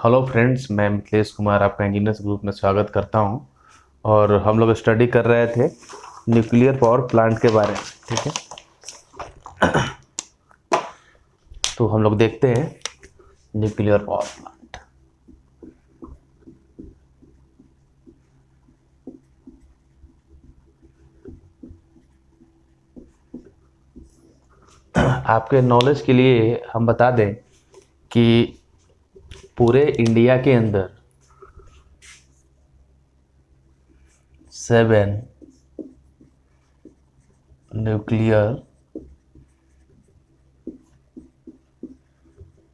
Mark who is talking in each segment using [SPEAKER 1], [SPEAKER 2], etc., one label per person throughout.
[SPEAKER 1] Hello friends, मैं मिथिलेश कुमार आपका engineers group में स्वागत करता हूं। और हम लोग स्टडी कर रहे थे न्यूक्लियर पावर प्लांट के बारे में। ठीक है, तो हम लोग देखते हैं न्यूक्लियर पावर प्लांट। आपके नॉलेज के लिए हम बता दें कि पूरे इंडिया के अंदर 7 न्यूक्लियर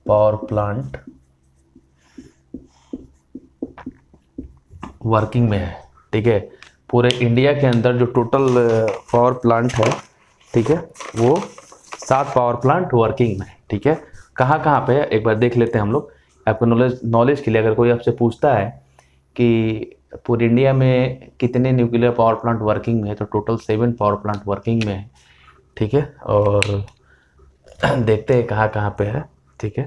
[SPEAKER 1] पावर प्लांट वर्किंग में है। ठीक है, पूरे इंडिया के अंदर जो टोटल पावर प्लांट है, ठीक है, वो 7 पावर प्लांट वर्किंग में है। ठीक है, कहाँ कहाँ पे है एक बार देख लेते हैं हम लोग। आपको नॉलेज के लिए अगर कोई आपसे पूछता है कि पूरे इंडिया में कितने न्यूक्लियर पावर प्लांट वर्किंग में है, तो टोटल 7 पावर प्लांट वर्किंग में है। ठीक है, और देखते हैं कहाँ कहाँ पे है। ठीक है,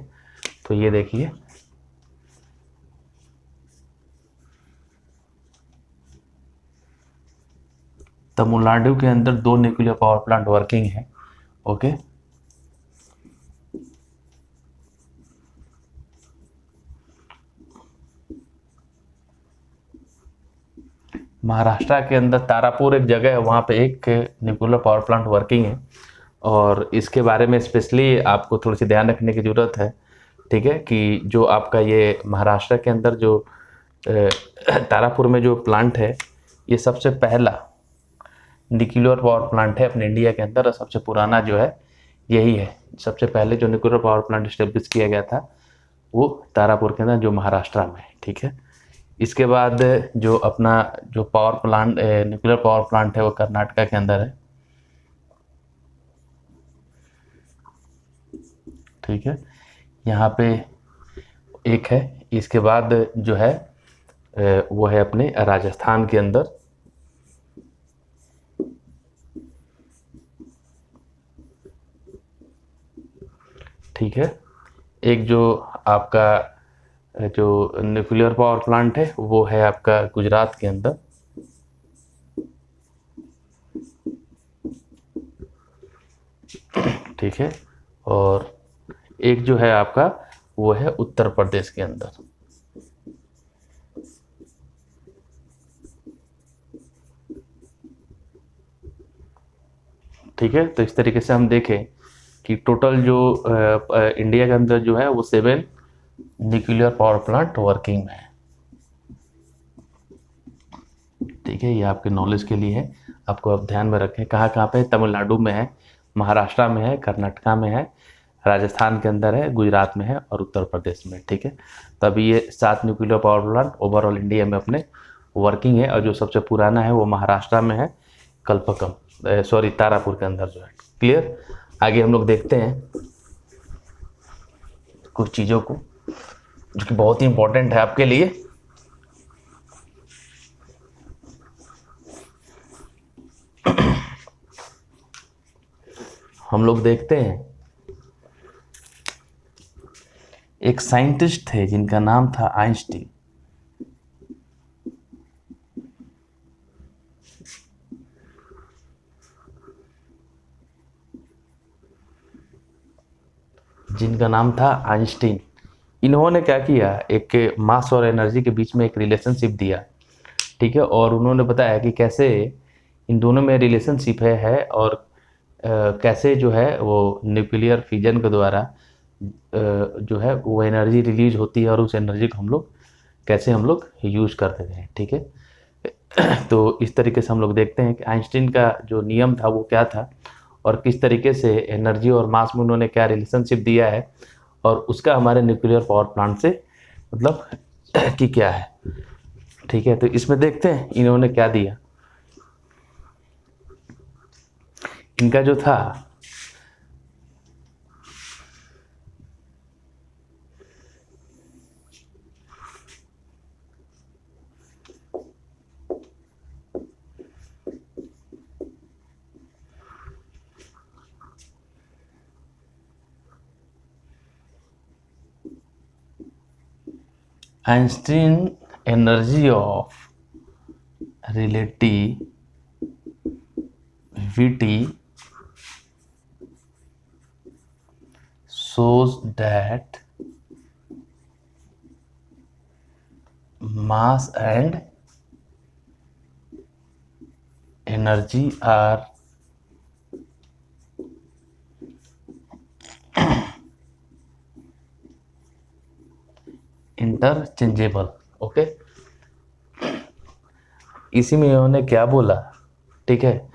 [SPEAKER 1] तो ये देखिए, तमिलनाडु के अंदर 2 न्यूक्लियर पावर प्लांट वर्किंग है। ओके, महाराष्ट्र के अंदर तारापुर एक जगह है, वहाँ पे एक न्यूक्लियर पावर प्लांट वर्किंग है। और इसके बारे में स्पेशली आपको थोड़ी सी ध्यान रखने की ज़रूरत है। ठीक है, कि जो आपका ये महाराष्ट्र के अंदर जो तारापुर में जो प्लांट है, ये सबसे पहला न्यूक्लियर पावर प्लांट है अपने इंडिया के अंदर। और सबसे पुराना जो है यही है। सबसे पहले जो न्यूक्लियर पावर प्लांट स्टेब्लिश किया गया था वो तारापुर के अंदर, जो महाराष्ट्र में है। ठीक है, इसके बाद जो अपना जो power plant nuclear power plant है वो कर्नाटका के अंदर है। ठीक है, यहाँ पे एक है। इसके बाद जो है वो है अपने राजस्थान के अंदर। ठीक है, एक जो आपका जो न्यूक्लियर पावर प्लांट है वो है आपका गुजरात के अंदर। ठीक है, और एक जो है आपका वो है उत्तर प्रदेश के अंदर। ठीक है, तो इस तरीके से हम देखें कि टोटल जो इंडिया के अंदर जो है वो 7 न्यूक्लियर पावर प्लांट वर्किंग में है। ठीक है, ये आपके नॉलेज के लिए है, आपको आप ध्यान में रखें। कहाँ कहाँ पे? तमिलनाडु में है, महाराष्ट्र में है, कर्नाटका में है, राजस्थान के अंदर है, गुजरात में है और उत्तर प्रदेश में। ठीक है, तो अभी ये 7 nuclear power plant overall India में अपने वर्किंग है। और जो सबसे पुराना है वो महाराष्ट्र में है, कल्पकम सॉरी तारापुर के अंदर जो है। क्लियर? आगे हम लोग देखते हैं कुछ चीज़ों को जो कि बहुत ही इंपॉर्टेंट है आपके लिए। हम लोग देखते हैं एक साइंटिस्ट थे जिनका नाम था आइंस्टीन। जिनका नाम था आइंस्टीन। इन्होंने क्या किया, एक मास और एनर्जी के बीच में एक रिलेशनशिप दिया। ठीक है, और उन्होंने बताया कि कैसे इन दोनों में रिलेशनशिप है और कैसे जो है वो न्यूक्लियर फिजन के द्वारा जो है वो एनर्जी रिलीज होती है और उस एनर्जी को हम लोग कैसे हम लोग यूज करते थे। ठीक है, तो इस तरीके से हम लोग देखते हैं कि आइंस्टीन का जो नियम था वो क्या था और किस तरीके से एनर्जी और मास में उन्होंने क्या रिलेशनशिप दिया है और उसका हमारे न्यूक्लियर पावर प्लांट से मतलब कि क्या है। ठीक है, तो इसमें देखते हैं इन्होंने क्या दिया। इनका जो था Einstein energy of relativity shows that mass and energy are interchangeable. Okay, इसी में उन्होंने क्या बोला, ठीक है,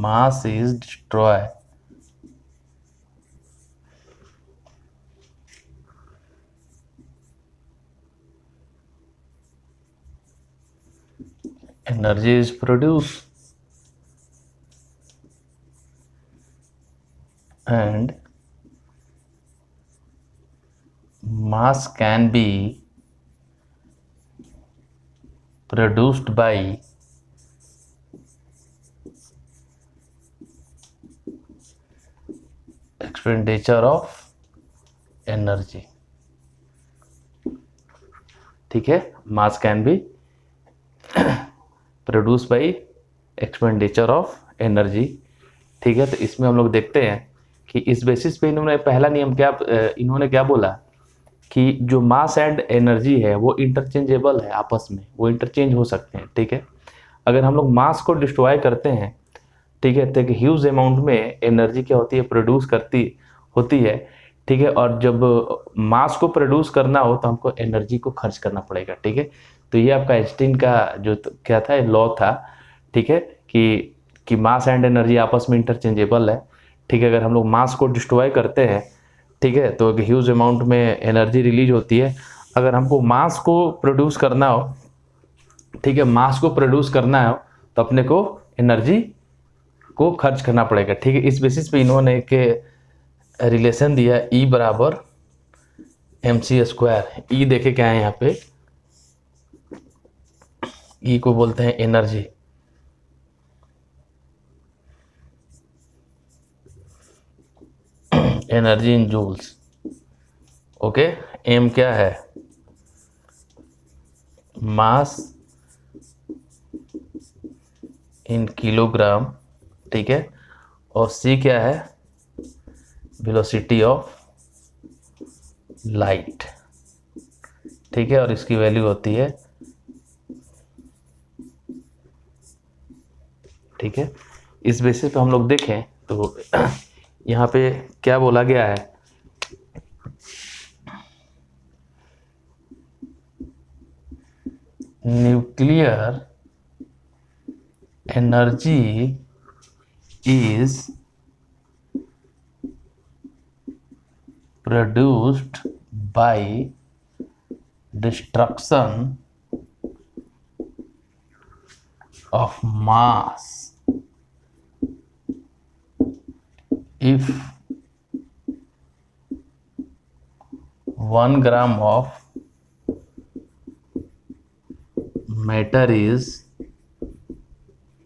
[SPEAKER 1] mass is destroyed energy is produced and mass can be produced by expenditure of energy. ठीक है, mass can be produced by expenditure of energy. ठीक है, तो इसमें हम लोग देखते हैं कि इस बेसिस पे इन्होंने पहला नियम क्या, इन्होंने क्या बोला कि जो मास एंड एनर्जी है वो इंटरचेंजेबल है, आपस में वो इंटरचेंज हो सकते हैं। ठीक है, अगर हम लोग मास को डिस्ट्रॉय करते हैं, ठीक है, तो एक ह्यूज अमाउंट में एनर्जी क्या होती है, प्रोड्यूस करती होती है। ठीक है, और जब मास को प्रोड्यूस करना हो तो हमको एनर्जी को खर्च करना पड़ेगा। ठीक है, तो ये आपका आइंस्टीन का जो क्या था, लॉ था। ठीक है, कि मास एंड एनर्जी आपस में इंटरचेंजेबल है। ठीक है, अगर हम लोग मास को डिस्ट्रॉय करते हैं, ठीक है, तो एक ह्यूज अमाउंट में एनर्जी रिलीज होती है। अगर हमको मास को प्रोड्यूस करना हो, ठीक है, मास को प्रोड्यूस करना हो तो अपने को एनर्जी को खर्च करना पड़ेगा। ठीक है, इस बेसिस पे इन्होंने एक रिलेशन दिया, E बराबर mc²। ई देखे क्या है यहाँ पे, ई को बोलते हैं energy. Energy in joules. Okay, M क्या है, मास इन किलोग्राम। ठीक है, और सी क्या है, वेलोसिटी ऑफ लाइट। ठीक है, और इसकी वैल्यू होती है, ठीक है, इस बेसिस पे हम लोग देखें तो यहाँ पे क्या बोला गया है, nuclear energy is produced by destruction of mass if 1 gram of matter is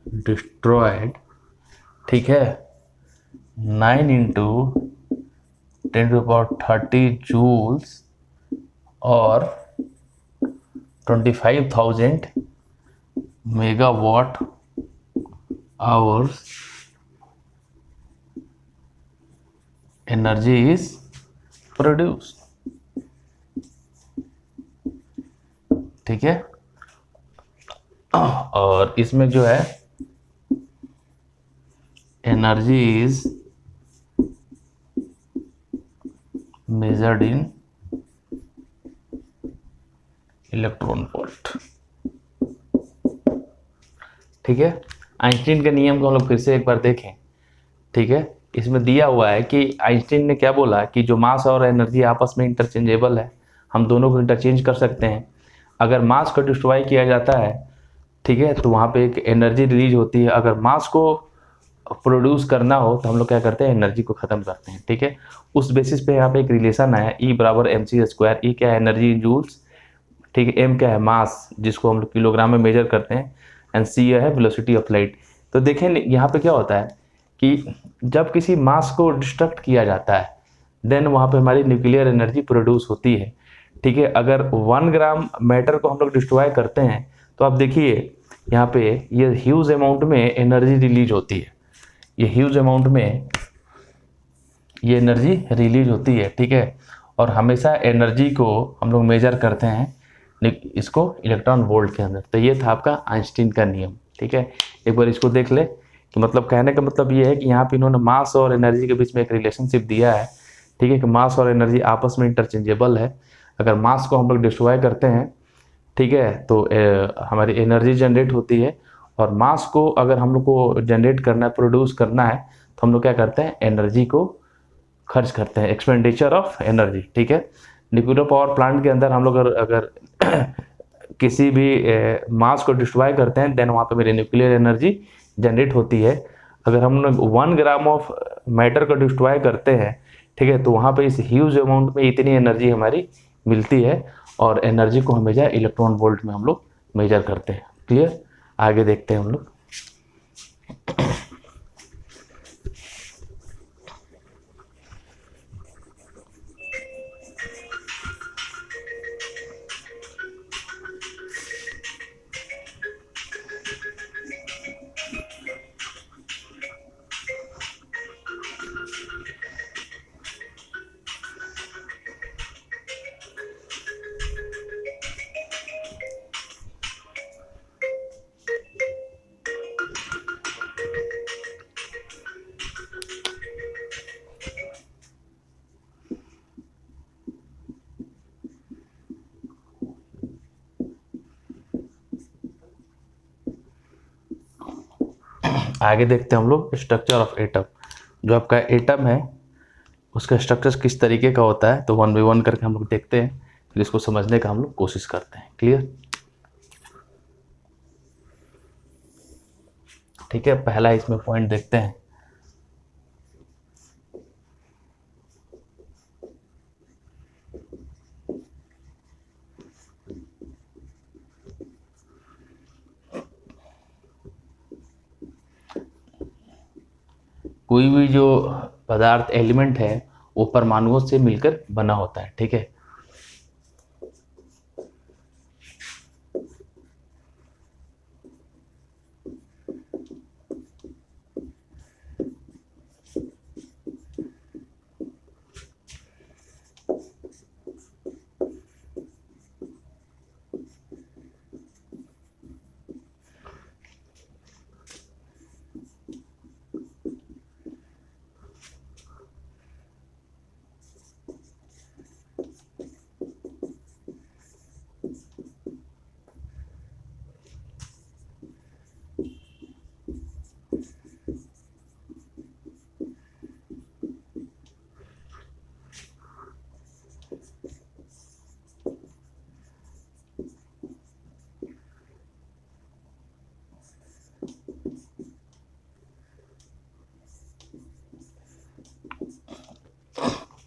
[SPEAKER 1] destroyed। ठीक है, 9 into 10⁻30 जूल्स और 25,000 megawatt hours energy is produce. ठीक है, और इसमें जो है energy is measured in electron volt. ठीक है, आइंस्टीन के नियम को हम लोग फिर से एक बार देखें। ठीक है, इसमें दिया हुआ है कि आइंस्टीन ने क्या बोला कि जो मास और एनर्जी आपस में इंटरचेंजेबल है, हम दोनों को इंटरचेंज कर सकते हैं। अगर मास को डिस्ट्रॉय किया जाता है, ठीक है, तो वहाँ पे एक एनर्जी रिलीज होती है। अगर मास को प्रोड्यूस करना हो तो हम लोग क्या करते हैं, एनर्जी को ख़त्म करते हैं। ठीक है, उस बेसिस पे यहाँ पे एक रिलेशन आया, E बराबर mc²। ई क्या है, एनर्जी इन जूल्स। ठीक है, एम क्या है, मास जिसको हम लोग किलोग्राम में मेजर करते हैं, एंड सी है वेलोसिटी ऑफ लाइट। तो देखें यहाँ पे क्या होता है कि जब किसी मास को डिस्ट्रक्ट किया जाता है, देन वहाँ पे हमारी न्यूक्लियर एनर्जी प्रोड्यूस होती है। ठीक है, अगर 1 ग्राम मैटर को हम लोग डिस्ट्रॉय करते हैं तो आप देखिए यहाँ पे ये ह्यूज अमाउंट में एनर्जी रिलीज होती है, ये ह्यूज अमाउंट में ये एनर्जी रिलीज होती है। ठीक है, और हमेशा एनर्जी को हम लोग मेजर करते हैं इसको इलेक्ट्रॉन वोल्ट के अंदर। तो ये था आपका आइंस्टीन का नियम। ठीक है, एक बार इसको देख ले कि मतलब कहने का मतलब ये है कि यहाँ पे इन्होंने मास और एनर्जी के बीच में एक रिलेशनशिप दिया है। ठीक है, कि मास और एनर्जी आपस में इंटरचेंजेबल है। अगर मास को हम लोग डिस्ट्रॉय करते हैं, ठीक है, तो हमारी एनर्जी जनरेट होती है, और मास को अगर हम लोग को जनरेट करना है, प्रोड्यूस करना है, तो हम लोग क्या करते हैं, एनर्जी को खर्च करते हैं, एक्सपेंडिचर ऑफ एनर्जी। ठीक है, न्यूक्लियर पावर प्लांट के अंदर हम लोग अगर किसी भी मास को डिस्ट्रॉय करते हैं, देन वहाँ पे मेरी न्यूक्लियर एनर्जी जनरेट होती है। अगर हम लोग 1 ग्राम ऑफ मैटर को डिस्ट्रॉय करते हैं, ठीक है, तो वहाँ पे इस ह्यूज अमाउंट में इतनी एनर्जी हमारी मिलती है, और एनर्जी को हमेशा इलेक्ट्रॉन वोल्ट में हम लोग मेजर करते हैं। क्लियर, आगे देखते हैं हम लोग। आगे देखते हैं हम लोग स्ट्रक्चर ऑफ एटम। जो आपका एटम है उसका स्ट्रक्चर किस तरीके का होता है, तो 1 बाय 1 करके हम लोग देखते हैं, फिर इसको समझने का हम लोग कोशिश करते हैं। क्लियर, ठीक है, पहला इसमें पॉइंट देखते हैं। कोई भी जो पदार्थ एलिमेंट है वो परमाणुओं से मिलकर बना होता है। ठीक है,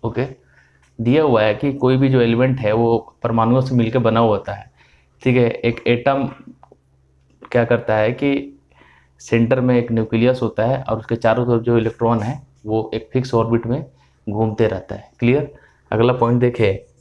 [SPEAKER 1] ओके, दिया हुआ है कि कोई भी जो एलिमेंट है वो परमाणुओं से मिलकर बना हुआ होता है। ठीक है, एक एटम क्या करता है कि सेंटर में एक न्यूक्लियस होता है, और उसके चारों तरफ जो इलेक्ट्रॉन है वो एक फिक्स ऑर्बिट में घूमते रहता है। क्लियर, अगला पॉइंट देखें।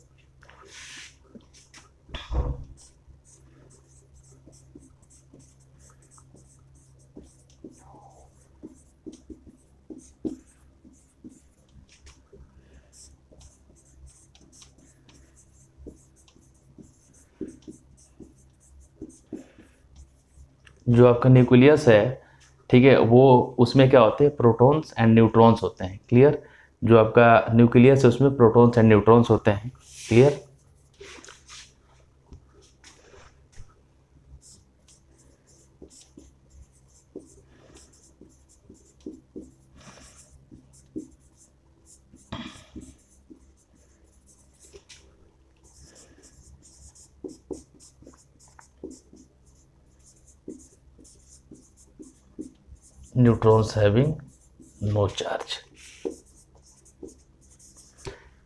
[SPEAKER 1] जो आपका न्यूक्लियस है, ठीक है, वो उसमें क्या होते हैं, प्रोटॉन्स एंड न्यूट्रॉन्स होते हैं। क्लियर, जो आपका न्यूक्लियस है उसमें प्रोटॉन्स एंड न्यूट्रॉन्स होते हैं। Clear, neutrons having no charge.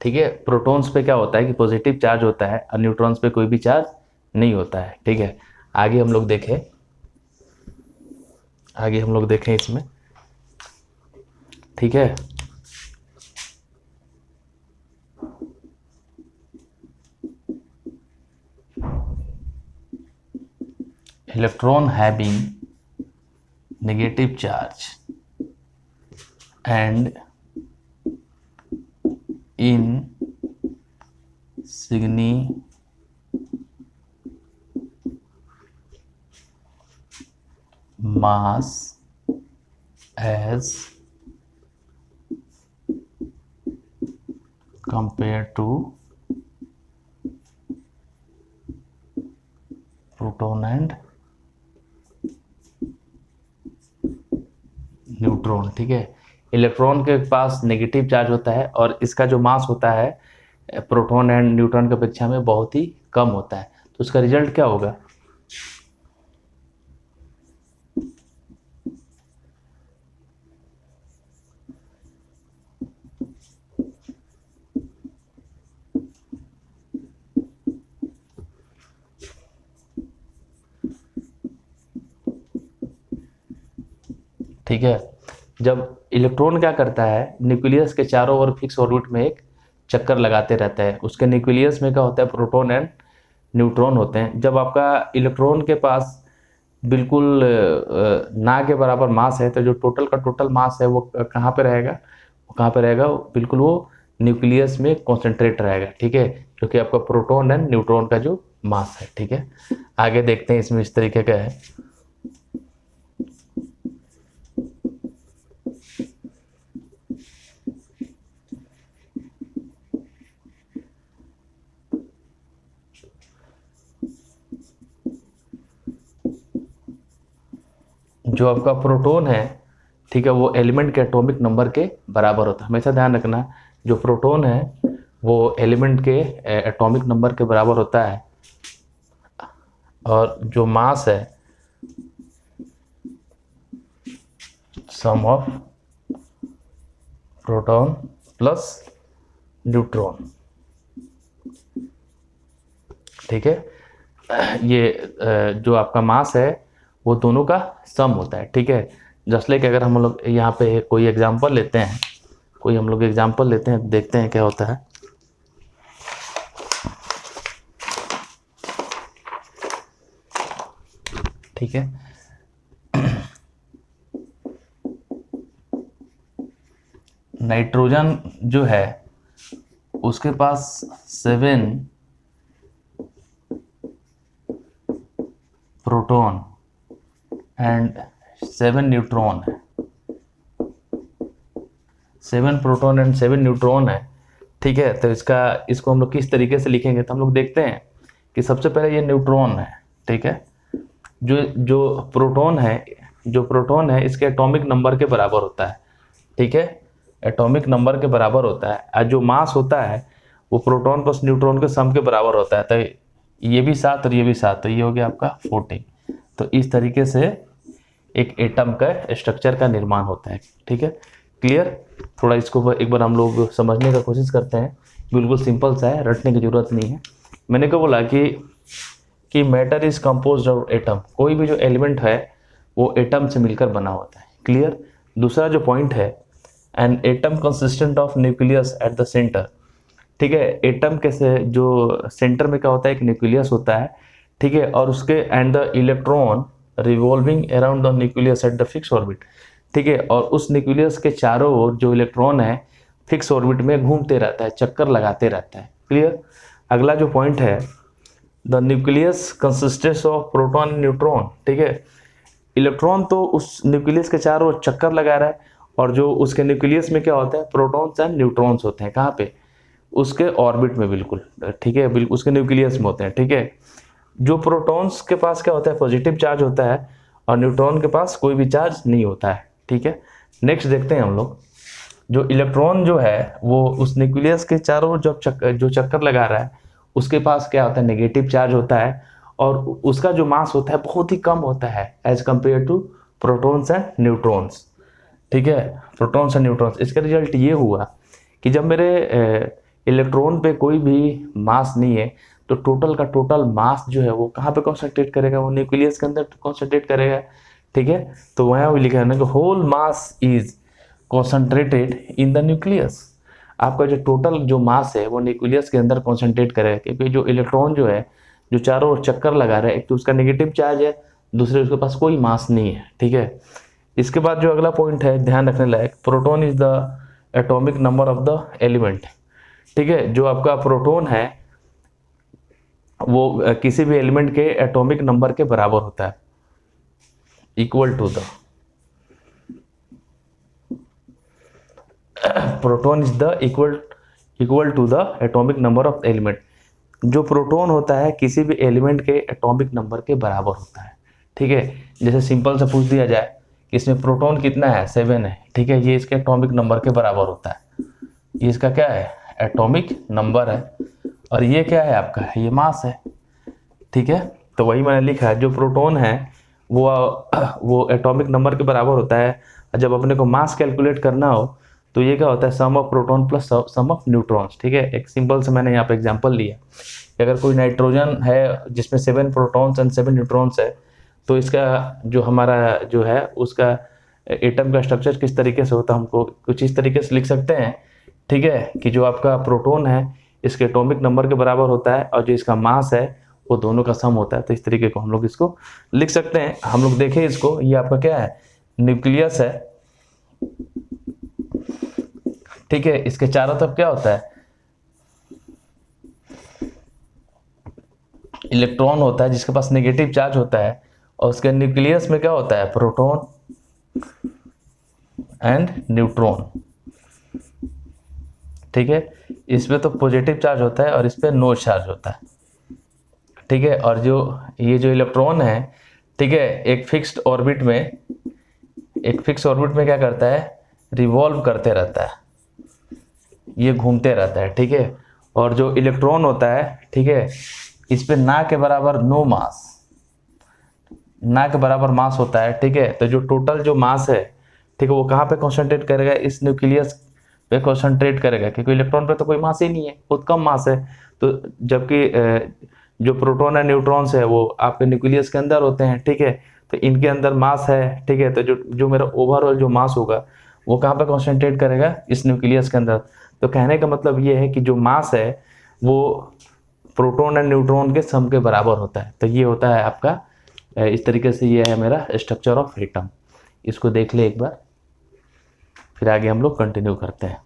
[SPEAKER 1] ठीक है, प्रोटॉन्स पे क्या होता है कि पॉजिटिव चार्ज होता है, और न्यूट्रॉन्स पे कोई भी चार्ज नहीं होता है। ठीक है, आगे हम लोग देखें, इसमें। ठीक है, electron having negative charge and insignificant mass as compared to proton and neutron. ठीक है, इलेक्ट्रॉन के पास नेगेटिव चार्ज होता है और इसका जो मास होता है प्रोटॉन एंड न्यूट्रॉन की अपेक्षा में बहुत ही कम होता है। तो उसका रिजल्ट क्या होगा? ठीक है, जब इलेक्ट्रॉन क्या करता है, न्यूक्लियस के चारों ओर फिक्स ऑर्बिट में एक चक्कर लगाते रहता है। उसके न्यूक्लियस में क्या होता है, प्रोटॉन एंड न्यूट्रॉन होते हैं। जब आपका इलेक्ट्रॉन के पास बिल्कुल ना के बराबर मास है, तो जो टोटल का टोटल मास है वो कहाँ पे रहेगा? वो कहाँ पे रहेगा? बिल्कुल वो न्यूक्लियस में कॉन्सेंट्रेट रहेगा। ठीक है, क्योंकि आपका प्रोटॉन एंड न्यूट्रॉन का जो मास है। ठीक है, आगे देखते हैं इसमें इस तरीके का है। जो आपका प्रोटॉन है, ठीक है, वो एलिमेंट के एटॉमिक नंबर के बराबर होता है। हमेशा ध्यान रखना, जो प्रोटॉन है वो एलिमेंट के एटॉमिक नंबर के बराबर होता है और जो मास है sum of proton plus neutron. ठीक है, ये जो आपका मास है वो दोनों का सम होता है। ठीक है, जस्ट लाइक अगर हम लोग यहाँ पे कोई एग्जांपल लेते हैं, देखते हैं क्या होता है। ठीक है, नाइट्रोजन जो है उसके पास 7 प्रोटॉन एंड 7 न्यूट्रॉन है। 7 प्रोटॉन एंड 7 न्यूट्रॉन है। ठीक है, तो इसको हम लोग किस तरीके से लिखेंगे, तो हम लोग देखते हैं कि सबसे पहले ये न्यूट्रॉन है। ठीक है, जो प्रोटॉन है इसके एटॉमिक नंबर के बराबर होता है। ठीक है, एटॉमिक नंबर के बराबर होता है और जो मास होता है वो प्रोटॉन प्लस न्यूट्रॉन के सम के बराबर होता है। तो ये भी 7 और ये भी 7, तो ये हो गया आपका 14। तो इस तरीके से एक एटम का स्ट्रक्चर का निर्माण होता है। ठीक है, क्लियर? थोड़ा इसको एक बार हम लोग समझने का कोशिश करते हैं। बिल्कुल सिंपल सा है, रटने की जरूरत नहीं है। मैंने क्या बोला कि matter is composed of atom. कोई भी जो एलिमेंट है वो एटम से मिलकर बना होता है। क्लियर? दूसरा जो पॉइंट है, an atom consistent of nucleus at the centre. ठीक है, एटम के से जो सेंटर में क्या होता है, एक न्यूक्लियस होता है। ठीक है, और उसके and the electron revolving around the nucleus at the fix orbit. ठीक है, और उस न्यूक्लियस के चारों ओर जो इलेक्ट्रॉन है फिक्स ऑर्बिट में घूमते रहता है, चक्कर लगाते रहता है। क्लियर? अगला जो पॉइंट है, the nucleus consistence of proton and neutron. ठीक है, इलेक्ट्रॉन तो उस न्यूक्लियस के चारों ओर चक्कर लगा रहा है और जो उसके न्यूक्लियस में क्या होता है, प्रोटॉन्स एंड न्यूट्रॉन्स होते हैं। कहाँ पे? उसके ऑर्बिट में, बिल्कुल। ठीक है, बिल्कुल उसके न्यूक्लियस में होते हैं। ठीक है, जो प्रोटॉन्स के पास क्या होता है, पॉजिटिव चार्ज होता है और न्यूट्रॉन के पास कोई भी चार्ज नहीं होता है। ठीक है, नेक्स्ट देखते हैं हम लोग। जो इलेक्ट्रॉन जो है वो उस न्यूक्लियस के चारों ओर जो चक्कर लगा रहा है उसके पास क्या होता है, नेगेटिव चार्ज होता है और उसका जो मास होता है बहुत ही कम होता है as compare to protons and neutrons. ठीक है, प्रोटॉन्स एंड न्यूट्रॉन्स। इसका रिजल्ट ये हुआ कि जब मेरे इलेक्ट्रॉन पे कोई भी मास नहीं है तो टोटल का टोटल मास जो है वो कहाँ पे कॉन्सेंट्रेट करेगा, वो न्यूक्लियस के अंदर कॉन्सेंट्रेट करेगा। ठीक है, तो वहाँ वो लिखा है ना कि whole mass is concentrated in the nucleus. आपका जो टोटल जो मास है वो न्यूक्लियस के अंदर कॉन्सेंट्रेट करेगा, क्योंकि जो इलेक्ट्रॉन जो है जो चारों ओर चक्कर लगा रहा है, एक तो उसका नेगेटिव चार्ज है, दूसरे उसके पास कोई मास नहीं है, ठीक है। इसके बाद जो अगला पॉइंट है ध्यान रखने लायक, proton is the atomic number of the element, ठीक है। जो आपका प्रोटॉन है वो किसी भी एलिमेंट के एटॉमिक नंबर के बराबर होता है, equal to the, proton is the equal to the atomic number of element. जो प्रोटॉन होता है किसी भी एलिमेंट के एटॉमिक नंबर के बराबर होता है, ठीक है। जैसे सिंपल से पूछ दिया जाए कि इसमें प्रोटॉन कितना है, 7 है, ठीक है, ये इसके एटॉमिक नंबर के बराबर होता है, ये इसका क्या है, एटॉमिक नंबर है, और ये क्या है आपका, ये मास है, ठीक है। तो वही मैंने लिखा है, जो प्रोटॉन है वो एटॉमिक नंबर के बराबर होता है। जब अपने को मास कैलकुलेट करना हो तो ये क्या होता है, sum of proton plus sum of neutrons, ठीक है। एक सिंपल से मैंने यहाँ पे एग्जांपल लिया कि अगर कोई नाइट्रोजन है जिसमें 7 प्रोटॉन्स एंड 7 न्यूट्रॉन्स है, तो इसका जो हमारा जो है उसका एटम का स्ट्रक्चर किस तरीके से होता है, हमको कुछ इस तरीके से लिख सकते हैं, ठीक है, कि जो आपका प्रोटॉन है इसके एटॉमिक नंबर के बराबर होता है और जो इसका मास है वो दोनों का सम होता है। तो इस तरीके को हम लोग इसको लिख सकते हैं। हम लोग देखें इसको, ये आपका क्या है, न्यूक्लियस है, ठीक है। इसके चारों तरफ क्या होता है, इलेक्ट्रॉन होता है जिसके पास नेगेटिव चार्ज होता है, और उसके न्यूक्लियस में क्या होता है, प्रोटॉन एंड न्यूट्रॉन, ठीक है। इसमें तो पॉजिटिव चार्ज होता है और इस पर नो चार्ज होता है, ठीक है। और जो ये जो इलेक्ट्रॉन है, ठीक है, एक फिक्स्ड ऑर्बिट में क्या करता है, रिवॉल्व करते रहता है, ये घूमते रहता है, ठीक है। और जो इलेक्ट्रॉन होता है, ठीक है, इस पे ना के बराबर ना के बराबर मास होता है, ठीक है। तो जो टोटल जो मास है, ठीक है, वो कहाँ पे कॉन्सेंट्रेट करेगा, इस न्यूक्लियस पे कॉन्सेंट्रेट करेगा, क्योंकि इलेक्ट्रॉन पे तो कोई मास ही नहीं है, बहुत कम मास है। तो जबकि जो प्रोटॉन और न्यूट्रॉन्स है वो आपके न्यूक्लियस के अंदर होते हैं, ठीक है। तो इनके अंदर मास है, ठीक है। तो जो मेरा ओवरऑल जो मास होगा वो कहाँ पे कॉन्सेंट्रेट करेगा, इस न्यूक्लियस के अंदर। तो कहने का मतलब ये है कि जो मास है वो प्रोटॉन और न्यूट्रॉन के सम के बराबर होता है। तो ये होता है आपका, इस तरीके से ये है मेरा स्ट्रक्चर ऑफ एटम। इसको देख ले एक बार, फिर आगे हम लोग कंटिन्यू करते हैं।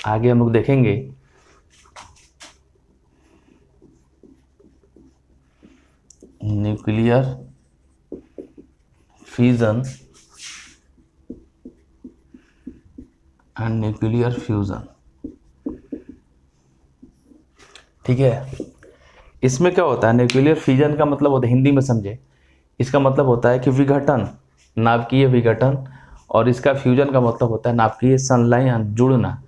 [SPEAKER 1] आगे हम लोग देखेंगे nuclear fission and nuclear fusion, ठीक है। इसमें क्या होता है, न्यूक्लियर फिजन का मतलब होता है, हिंदी में समझे, इसका मतलब होता है कि विघटन, नाभिकीय विघटन, और इसका फ्यूजन का मतलब होता है नाभिकीय संलयन, जुड़ना,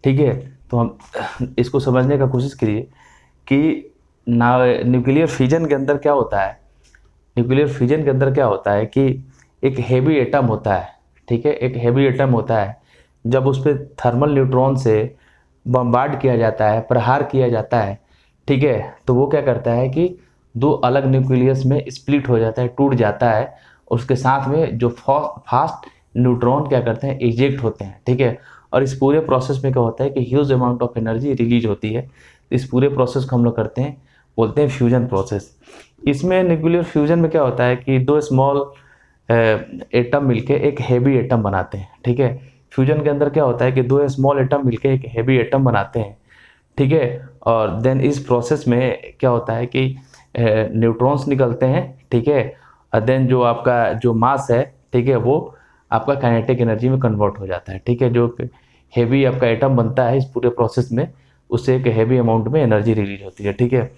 [SPEAKER 1] ठीक है। तो हम इसको समझने का कोशिश करिए कि न्यूक्लियर फिजन के अंदर क्या होता है, न्यूक्लियर फिजन के अंदर क्या होता है कि एक हेवी एटम होता है, ठीक है, एक हेवी एटम होता है। जब उस पर थर्मल न्यूट्रॉन से बम्बार्ड किया जाता है, प्रहार किया जाता है, ठीक है, तो वो क्या करता है कि दो अलग न्यूक्लियस में स्प्लिट हो जाता है, टूट जाता है। उसके साथ में जो फास्ट न्यूट्रॉन क्या करते हैं, इजेक्ट होते हैं, ठीक है। और इस पूरे प्रोसेस में क्या होता है कि huge amount of energy release होती है। इस पूरे प्रोसेस को हम लोग करते हैं, बोलते हैं फ्यूजन प्रोसेस। इसमें न्यूक्लियर फ्यूजन में क्या होता है कि दो स्मॉल एटम मिलके एक हेवी एटम बनाते हैं, ठीक है। फ्यूजन के अंदर क्या होता है कि दो स्मॉल एटम मिलके एक हेवी एटम बनाते हैं, ठीक है। और देन इस प्रोसेस में क्या होता है कि न्यूट्रॉन्स निकलते हैं, ठीक है। और देन जो आपका जो मास है, ठीक है, वो आपका काइनेटिक एनर्जी में कन्वर्ट हो जाता है, ठीक है। जो हेवी आपका एटम बनता है इस पूरे प्रोसेस में, उससे एक हेवी अमाउंट में एनर्जी रिलीज होती है, ठीक है।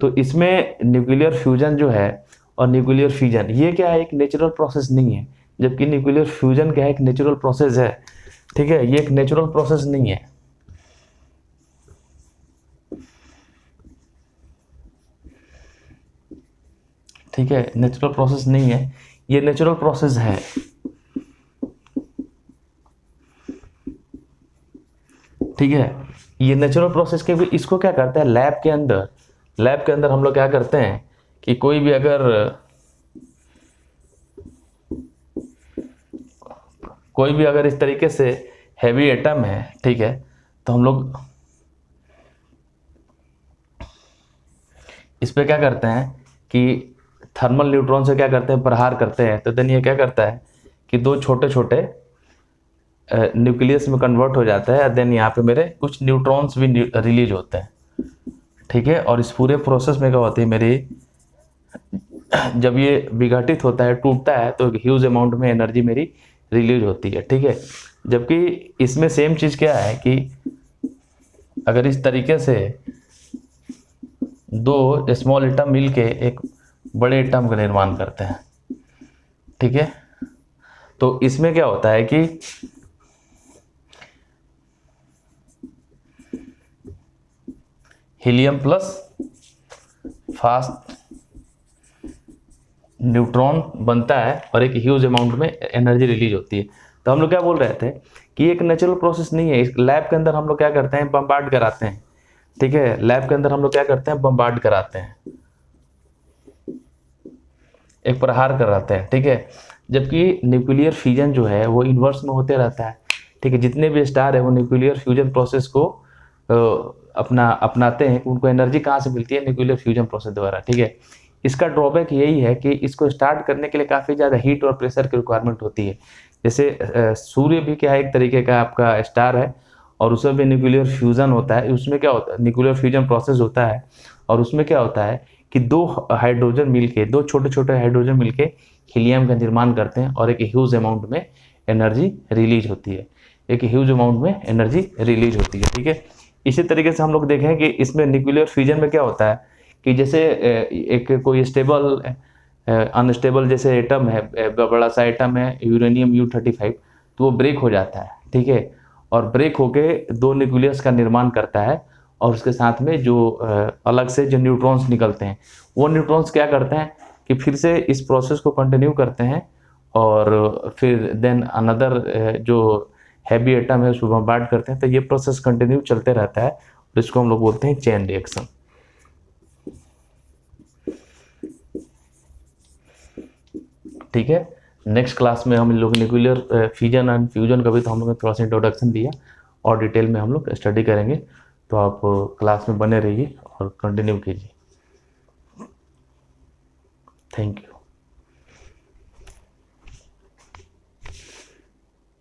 [SPEAKER 1] तो इसमें न्यूक्लियर फ्यूजन जो है और न्यूक्लियर फिजन, ये क्या है, एक नेचुरल प्रोसेस नहीं है। जबकि न्यूक्लियर फ्यूजन क्या है, एक नेचुरल प्रोसेस है, ठीक है। ये एक नेचुरल प्रोसेस नहीं है। ठीक है, नेचुरल प्रोसेस नहीं है, ये नेचुरल प्रोसेस है। ठीक है, ये नेचुरल प्रोसेस के भी इसको क्या करते हैं लैब के अंदर हम लोग क्या करते हैं कि कोई भी अगर इस तरीके से हैवी एटम है, ठीक है, तो हम लोग इस पे क्या करते हैं कि थर्मल न्यूट्रॉन से क्या करते हैं, प्रहार करते हैं। तो देन ये क्या करता है कि दो छोटे छोटे न्यूक्लियस में कन्वर्ट हो जाता है, देन यहाँ पे मेरे कुछ न्यूट्रॉन्स भी रिलीज होते हैं। ठीक है, और इस पूरे प्रोसेस में क्या होती है मेरी, जब ये विघटित होता है, टूटता है, तो ह्यूज अमाउंट में एनर्जी मेरी रिलीज होती है। ठीक है, जबकि इसमें सेम चीज़ क्या है कि अगर इस तरीके से दो स्मॉल एटम मिलके एक बड़े एटम का निर्माण करते हैं, ठीक है, तो इसमें क्या होता है कि हीलियम प्लस फास्ट न्यूट्रॉन बनता है और एक ह्यूज अमाउंट में एनर्जी रिलीज होती है। तो हम लोग क्या बोल रहे थे कि एक नेचुरल प्रोसेस नहीं है। इस लैब के अंदर हम लोग क्या करते हैं, बम्बार्ड कराते हैं। ठीक है, लैब के अंदर हम लोग क्या करते हैं, बम्बार्ड कराते हैं, एक प्रहार कराते हैं। ठीक है, जबकि न्यूक्लियर फ्यूजन जो है वो इन्वर्स में होते रहता है। ठीक है, जितने भी स्टार है वो न्यूक्लियर फ्यूजन प्रोसेस को अपनाते हैं। उनको एनर्जी कहाँ से मिलती है, न्यूक्लियर फ्यूजन प्रोसेस द्वारा। ठीक है, इसका ड्रॉबैक यही है कि इसको स्टार्ट करने के लिए काफ़ी ज़्यादा हीट और प्रेशर की रिक्वायरमेंट होती है। जैसे सूर्य भी क्या है, एक तरीके का आपका स्टार है, और उसमें भी न्यूक्लियर फ्यूजन होता है। उसमें क्या होता है, न्यूक्लियर फ्यूजन प्रोसेस होता है, और उसमें क्या होता है कि दो छोटे छोटे हाइड्रोजन मिलके हीलियम का निर्माण करते हैं, और एक ह्यूज अमाउंट में एनर्जी रिलीज होती है, ठीक है। इसी तरीके से हम लोग देखें कि इसमें न्यूक्लियर फ्यूजन में क्या होता है कि जैसे एक कोई स्टेबल अनस्टेबल जैसे एटम है, बड़ा सा एटम है यूरेनियम U-35, तो वो ब्रेक हो जाता है। ठीक है, और ब्रेक होके दो न्यूक्लियस का निर्माण करता है, और उसके साथ में जो अलग से जो न्यूट्रॉन्स निकलते हैं, वो न्यूट्रॉन्स क्या करते हैं कि फिर से इस प्रोसेस को कंटिन्यू करते हैं, और फिर देन अनदर जो हैवी एटम है उसको बम्बार्ड करते हैं। तो ये प्रोसेस कंटिन्यू चलते रहता है, और इसको हम लोग बोलते हैं चेन रिएक्शन। ठीक है, नेक्स्ट क्लास में हम लोग न्यूक्लियर फ्यूजन एंड फ्यूजन का भी तो हम लोग ने थोड़ा सा इंट्रोडक्शन दिया, और डिटेल में हम लोग स्टडी करेंगे। तो आप क्लास में बने रहिए और कंटिन्यू कीजिए। Thank you.